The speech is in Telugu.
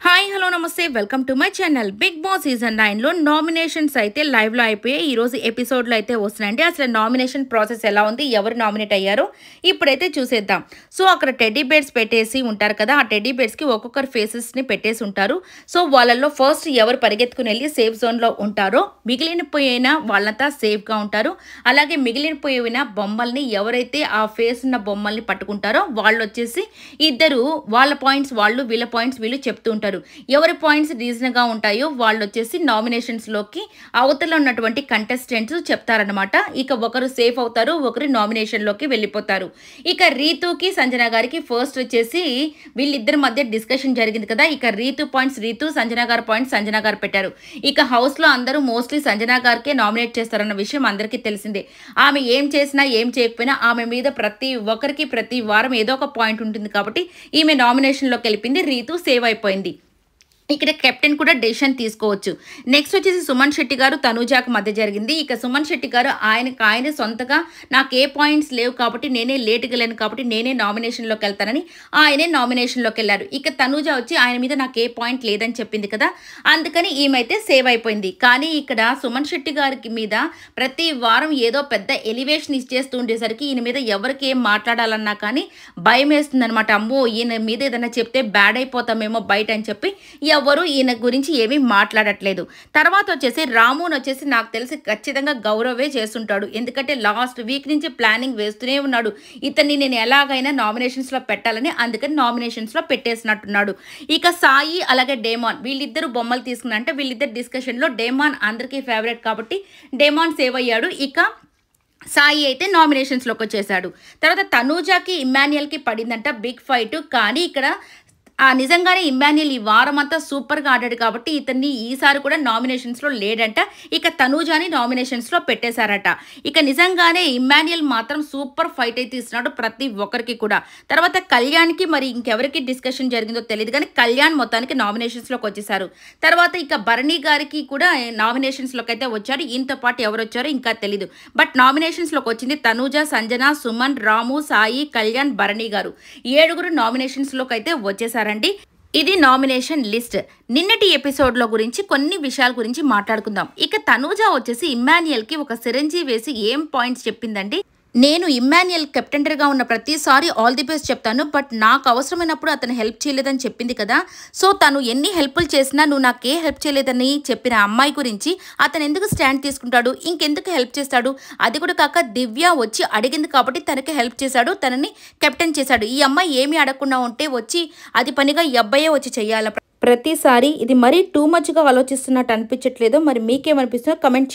హాయ్ హలో నమస్తే welcome to my channel. Big boss season 9లో నామినేషన్స్ అయితే లైవ్లో అయిపోయాయి. ఈరోజు ఎపిసోడ్లో అయితే వస్తున్నాయండి. అసలు నామినేషన్ ప్రాసెస్ ఎలా ఉంది, ఎవరు నామినేట్ అయ్యారో ఇప్పుడైతే చూసేద్దాం. సో అక్కడ టెడ్డీ బేర్స్ పెట్టేసి ఉంటారు కదా, ఆ టెడ్డీ బేర్స్కి ఒక్కొక్కరు ఫేసెస్ని పెట్టేసి ఉంటారు. సో వాళ్ళల్లో ఫస్ట్ ఎవరు పరిగెత్తుకుని వెళ్ళి సేఫ్ జోన్లో ఉంటారో మిగిలిపోయిన వాళ్ళంతా సేఫ్గా ఉంటారు. అలాగే మిగిలిపోయిన బొమ్మల్ని ఎవరైతే ఆ ఫేస్ ఉన్న బొమ్మల్ని పట్టుకుంటారో వాళ్ళు వచ్చేసి ఇద్దరు వాళ్ళ పాయింట్స్ వాళ్ళు, వీళ్ళ పాయింట్స్ వీళ్ళు చెప్తూ ఉంటారు. ఎవరి పాయింట్స్ రీజనబుల్గా ఉంటాయో వాళ్ళు వచ్చేసి నామినేషన్స్లోకి అవతల ఉన్నటువంటి కంటెస్టెంట్స్ చెప్తారనమాట. ఇక ఒకరు సేఫ్ అవుతారు, ఒకరు నామినేషన్లోకి వెళ్ళిపోతారు. ఇక రీతుకి సంజన గారికి ఫస్ట్ వచ్చేసి వీళ్ళిద్దరి మధ్య డిస్కషన్ జరిగింది కదా. ఇక రీతు పాయింట్స్ రీతు, సంజన గారి పాయింట్స్ సంజన గారు పెట్టారు. ఇక హౌస్లో అందరూ మోస్ట్లీ సంజన గారికే నామినేట్ చేస్తారన్న విషయం అందరికీ తెలిసిందే. ఆమె ఏం చేసినా ఏం చేయకపోయినా ఆమె మీద ప్రతి ఒక్కరికి ప్రతి వారం ఏదో ఒక పాయింట్ ఉంటుంది కాబట్టి ఈమె నామినేషన్లోకి వెళ్ళింది. రీతు సేవ్ అయిపోయింది. ఇక్కడ కెప్టెన్ కూడా డెసిషన్ తీసుకోవచ్చు. నెక్స్ట్ వచ్చేసి సుమన్ శెట్టి గారు తనూజాకు మధ్య జరిగింది. ఇక సుమన్ శెట్టి గారు ఆయనే సొంతగా నాకు ఏ పాయింట్స్ లేవు కాబట్టి నేనే లేట్గా వెళ్ళాను కాబట్టి నేనే నామినేషన్లోకి వెళ్తానని ఆయనే నామినేషన్లోకి వెళ్ళారు. ఇక తనూజ వచ్చి ఆయన మీద నాకు ఏ పాయింట్ లేదని చెప్పింది కదా, అందుకని ఈమెయితే సేవ్ అయిపోయింది. కానీ ఇక్కడ సుమన్ శెట్టి గారికి మీద ప్రతి వారం ఏదో పెద్ద ఎలివేషన్ ఇచ్చేస్తూ ఉండేసరికి ఈయన మీద ఎవరికి ఏం మాట్లాడాలన్నా కానీ భయం వేస్తుంది అనమాట. అమ్మో ఈయన మీద ఏదైనా చెప్తే బ్యాడ్ అయిపోతామేమో బయట అని చెప్పి ఎవరు ఈయన గురించి ఏమీ మాట్లాడట్లేదు. తర్వాత వచ్చేసి రాముని వచ్చేసి నాకు తెలిసి ఖచ్చితంగా గౌరవే చేస్తుంటాడు. ఎందుకంటే లాస్ట్ వీక్ నుంచి ప్లానింగ్ వేస్తూనే ఉన్నాడు, ఇతన్ని నేను ఎలాగైనా నామినేషన్స్లో పెట్టాలని. అందుకని నామినేషన్స్లో పెట్టేసినట్టున్నాడు. ఇక సాయి అలాగే డేమాన్ వీళ్ళిద్దరు బొమ్మలు తీసుకున్నారంటే వీళ్ళిద్దరు డిస్కషన్లో డేమాన్ అందరికీ ఫేవరెట్ కాబట్టి డేమాన్ సేవ్ అయ్యాడు. ఇక సాయి అయితే నామినేషన్స్లోకి వచ్చేసాడు. తర్వాత తనూజాకి ఇమ్మాన్యుయల్కి పడిందంట బిగ్ ఫైట్. కానీ ఇక్కడ నిజంగానే ఇమ్మాన్యుయల్ ఈ వారం అంతా సూపర్గా ఆడాడు కాబట్టి ఇతన్ని ఈసారి కూడా నామినేషన్స్లో లేడంట. ఇక తనూజాని నామినేషన్స్లో పెట్టేశారట. ఇక నిజంగానే ఇమ్మాన్యుయల్ మాత్రం సూపర్ ఫైట్ అయితే ఇస్తున్నాడు ప్రతి ఒక్కరికి కూడా. తర్వాత కళ్యాణ్కి మరి ఇంకెవరికి డిస్కషన్ జరిగిందో తెలియదు కానీ కళ్యాణ్ మొత్తానికి నామినేషన్స్లోకి వచ్చేసారు. తర్వాత ఇక భరణి గారికి కూడా నామినేషన్స్లోకి అయితే వచ్చారు. ఈయనతో పాటు ఎవరు వచ్చారో ఇంకా తెలీదు. బట్ నామినేషన్స్లోకి వచ్చింది తనూజ, సంజన, సుమన్, రాము, సాయి, కళ్యాణ్, భరణి గారు 7 నామినేషన్స్లోకి అయితే వచ్చేసారు. ఇది నామినేషన్ లిస్ట్. నిన్నటి ఎపిసోడ్లో గురించి కొన్ని విషయాల గురించి మాట్లాడుకుందాం. ఇక తనూజ వచ్చేసి ఇమ్మాన్యుయల్కి ఒక సిరంజీ వేసి ఏం పాయింట్స్ చెప్పిందండి. నేను ఇమ్మాన్యుయల్ కెప్టెన్గా ఉన్న ప్రతిసారి ఆల్ ది బెస్ట్ చెప్తాను, బట్ నాకు అవసరమైనప్పుడు అతను హెల్ప్ చేయలేదని చెప్పింది కదా. సో తను ఎన్ని హెల్ప్లు చేసినా నువ్వు నాకే హెల్ప్ చేయలేదని చెప్పిన అమ్మాయి గురించి అతను ఎందుకు స్టాండ్ తీసుకుంటాడు, ఇంకెందుకు హెల్ప్ చేస్తాడు? అది కూడా కాక దివ్య వచ్చి అడిగింది కాబట్టి తనకి హెల్ప్ చేశాడు, తనని కెప్టెన్ చేశాడు. ఈ అమ్మాయి ఏమీ అడగకుండా ఉంటే వచ్చి అది పనిగా ఈ అబ్బాయే వచ్చి చెయ్యాలి ప్రతిసారి. ఇది మరీ టూ మచ్గా ఆలోచిస్తున్నట్టు అనిపించట్లేదు. మరి మీకేమనిపిస్తుందో కమెంట్